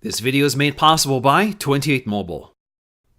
This video is made possible by 28 Mobile.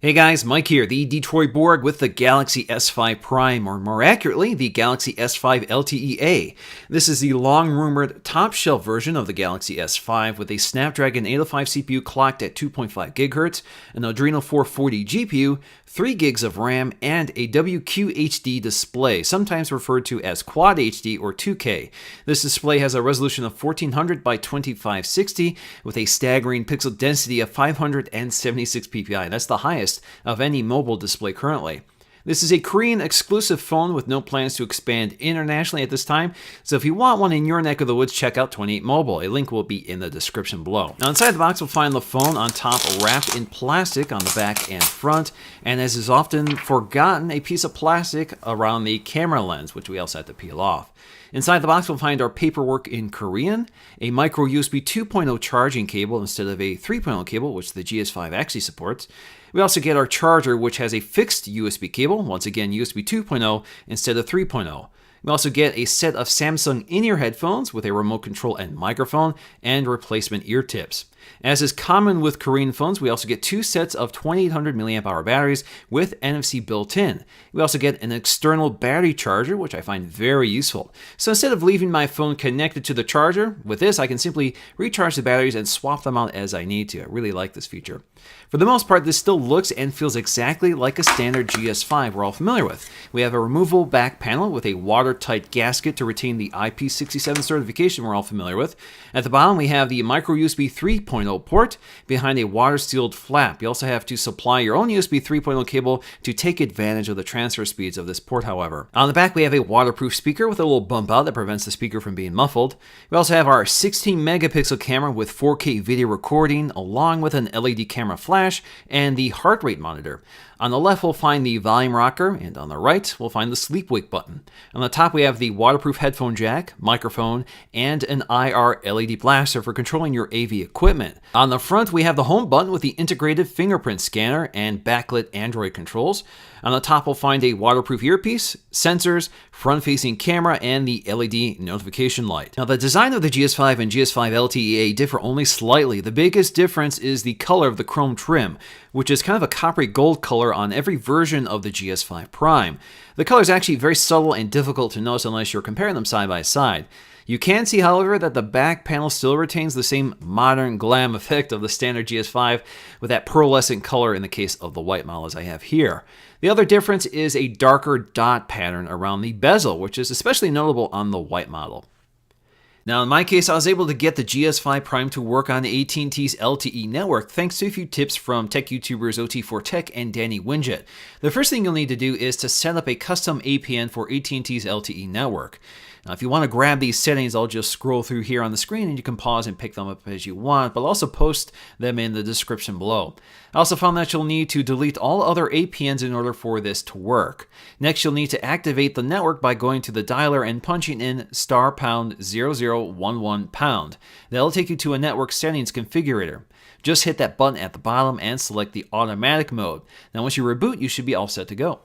Hey guys, Mike here, the Detroit Borg with the Galaxy S5 Prime, or more accurately, the Galaxy S5 LTE-A. This is the long-rumored top-shelf version of the Galaxy S5 with a Snapdragon 805 CPU clocked at 2.5 GHz, an Adreno 440 GPU, 3 gigs of RAM, and a WQHD display, sometimes referred to as Quad HD or 2K. This display has a resolution of 1400 by 2560 with a staggering pixel density of 576 ppi. That's the highest of any mobile display currently. This is a Korean exclusive phone with no plans to expand internationally at this time, so if you want one in your neck of the woods, check out 28 Mobile. A link will be in the description below. Now inside the box we'll find the phone on top wrapped in plastic on the back and front, and as is often forgotten, a piece of plastic around the camera lens, which we also have to peel off. Inside the box we'll find our paperwork in Korean, a micro USB 2.0 charging cable instead of a 3.0 cable, which the GS5 actually supports. We also get our charger, which has a fixed USB cable, once again USB 2.0 instead of 3.0. We also get a set of Samsung in-ear headphones with a remote control and microphone, and replacement ear tips. As is common with Korean phones, we also get 2 sets of 2800 mAh batteries with NFC built in. We also get an external battery charger, which I find very useful. So instead of leaving my phone connected to the charger, with this I can simply recharge the batteries and swap them out as I need to. I really like this feature. For the most part, this still looks and feels exactly like a standard GS5 we're all familiar with. We have a removable back panel with a watertight gasket to retain the IP67 certification we're all familiar with. At the bottom we have the micro USB 3.0 port behind a water-sealed flap. You also have to supply your own USB 3.0 cable to take advantage of the transfer speeds of this port, however. On the back we have a waterproof speaker with a little bump out that prevents the speaker from being muffled. We also have our 16 megapixel camera with 4K video recording, along with an LED camera flash and the heart rate monitor. On the left we'll find the volume rocker, and on the right we'll find the sleep wake button. On the top we have the waterproof headphone jack, microphone, and an IR LED blaster for controlling your AV equipment. On the front we have the home button with the integrated fingerprint scanner and backlit Android controls. On the top we'll find a waterproof earpiece, sensors, front-facing camera, and the LED notification light. Now the design of the GS5 and GS5 LTE-A differ only slightly. The biggest difference is the color of the chrome trim, which is kind of a coppery gold color on every version of the GS5 Prime. The color is actually very subtle and difficult to notice unless you're comparing them side by side. You can see, however, that the back panel still retains the same modern glam effect of the standard GS5 with that pearlescent color in the case of the white model as I have here. The other difference is a darker dot pattern around the bezel, which is especially notable on the white model. Now in my case, I was able to get the GS5 Prime to work on AT&T's LTE network thanks to a few tips from tech YouTubers OT4Tech and Danny Winget. The first thing you'll need to do is to set up a custom APN for AT&T's LTE network. Now, if you want to grab these settings, I'll just scroll through here on the screen and you can pause and pick them up as you want, but I'll also post them in the description below. I also found that you'll need to delete all other APNs in order for this to work. Next, you'll need to activate the network by going to the dialer and punching in *0011#. That'll take you to a network settings configurator. Just hit that button at the bottom and select the automatic mode. Now once you reboot, you should be all set to go.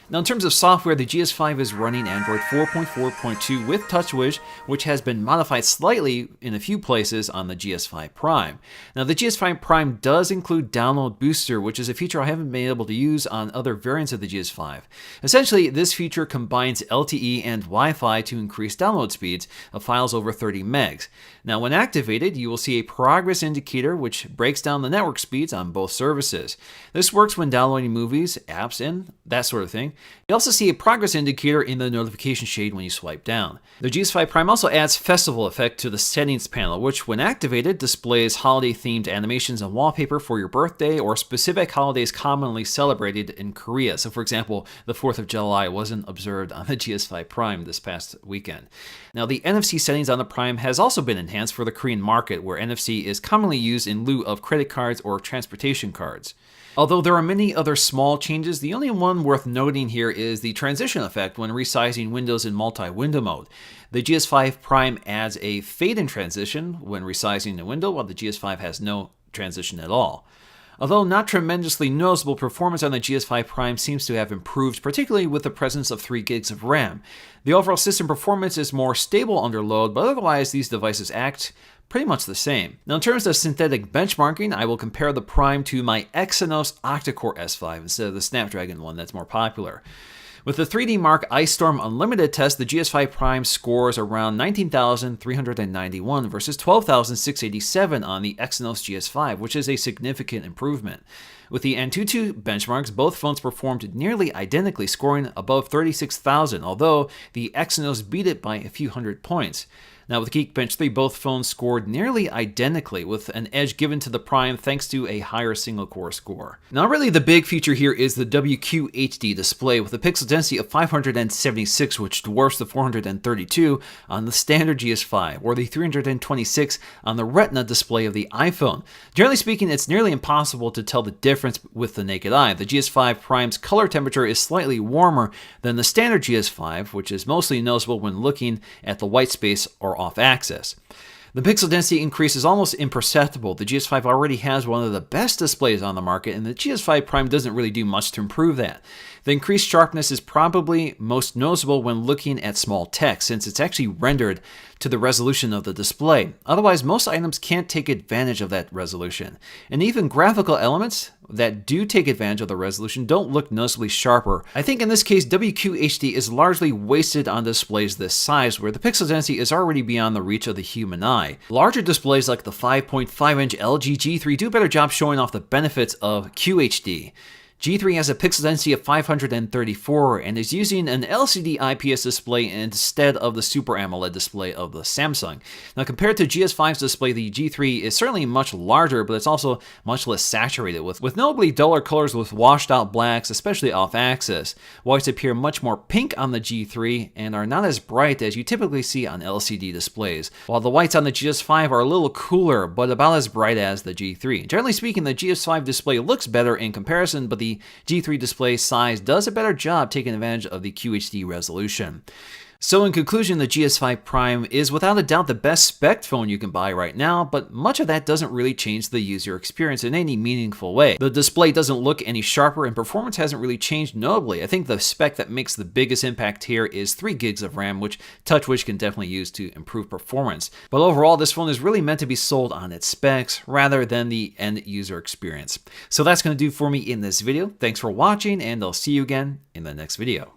Now in terms of software, the GS5 is running Android 4.4.2 with TouchWiz, which has been modified slightly in a few places on the GS5 Prime. Now the GS5 Prime does include Download Booster, which is a feature I haven't been able to use on other variants of the GS5. Essentially, this feature combines LTE and Wi-Fi to increase download speeds of files over 30 megs. Now when activated, you will see a progress indicator which breaks down the network speeds on both services. This works when downloading movies, apps, and that sort of thing. You also see a progress indicator in the notification shade when you swipe down. The GS5 Prime also adds Festival Effect to the settings panel, which when activated displays holiday-themed animations and wallpaper for your birthday or specific holidays commonly celebrated in Korea. So for example, the 4th of July wasn't observed on the GS5 Prime this past weekend. Now the NFC settings on the Prime has also been enhanced for the Korean market, where NFC is commonly used in lieu of credit cards or transportation cards. Although there are many other small changes, the only one worth noting here is the transition effect when resizing windows in multi-window mode. The GS5 Prime adds a fade-in transition when resizing the window, while the GS5 has no transition at all. Although not tremendously noticeable, performance on the GS5 Prime seems to have improved, particularly with the presence of 3 gigs of RAM. The overall system performance is more stable under load, but otherwise these devices act pretty much the same. Now in terms of synthetic benchmarking, I will compare the Prime to my Exynos octa-core S5 instead of the Snapdragon one that's more popular. With the 3D Mark Ice Storm Unlimited test, the GS5 Prime scores around 19,391 versus 12,687 on the Exynos GS5, which is a significant improvement. With the Antutu benchmarks, both phones performed nearly identically, scoring above 36,000, although the Exynos beat it by a few hundred points. Now with Geekbench 3, both phones scored nearly identically, with an edge given to the Prime thanks to a higher single-core score. Now really the big feature here is the WQHD display with a pixel density of 576, which dwarfs the 432 on the standard GS5, or the 326 on the Retina display of the iPhone. Generally speaking, it's nearly impossible to tell the difference with the naked eye. The GS5 Prime's color temperature is slightly warmer than the standard GS5, which is mostly noticeable when looking at the white space or off-axis. The pixel density increase is almost imperceptible. The GS5 already has one of the best displays on the market, and the GS5 Prime doesn't really do much to improve that. The increased sharpness is probably most noticeable when looking at small text, since it's actually rendered to the resolution of the display. Otherwise, most items can't take advantage of that resolution. And even graphical elements that do take advantage of the resolution don't look noticeably sharper. I think in this case, WQHD is largely wasted on displays this size, where the pixel density is already beyond the reach of the human eye. Larger displays like the 5.5-inch LG G3 do a better job showing off the benefits of QHD. G3 has a pixel density of 534 and is using an LCD IPS display instead of the Super AMOLED display of the Samsung. Now compared to GS5's display, the G3 is certainly much larger, but it's also much less saturated, with notably duller colors with washed out blacks, especially off-axis. Whites appear much more pink on the G3 and are not as bright as you typically see on LCD displays, while the whites on the GS5 are a little cooler, but about as bright as the G3. Generally speaking, the GS5 display looks better in comparison, but the G3 display size does a better job taking advantage of the QHD resolution. So in conclusion, the GS5 Prime is without a doubt the best spec phone you can buy right now, but much of that doesn't really change the user experience in any meaningful way. The display doesn't look any sharper and performance hasn't really changed notably. I think the spec that makes the biggest impact here is 3 gigs of RAM, which TouchWish can definitely use to improve performance. But overall, this phone is really meant to be sold on its specs rather than the end user experience. So that's going to do for me in this video. Thanks for watching, and I'll see you again in the next video.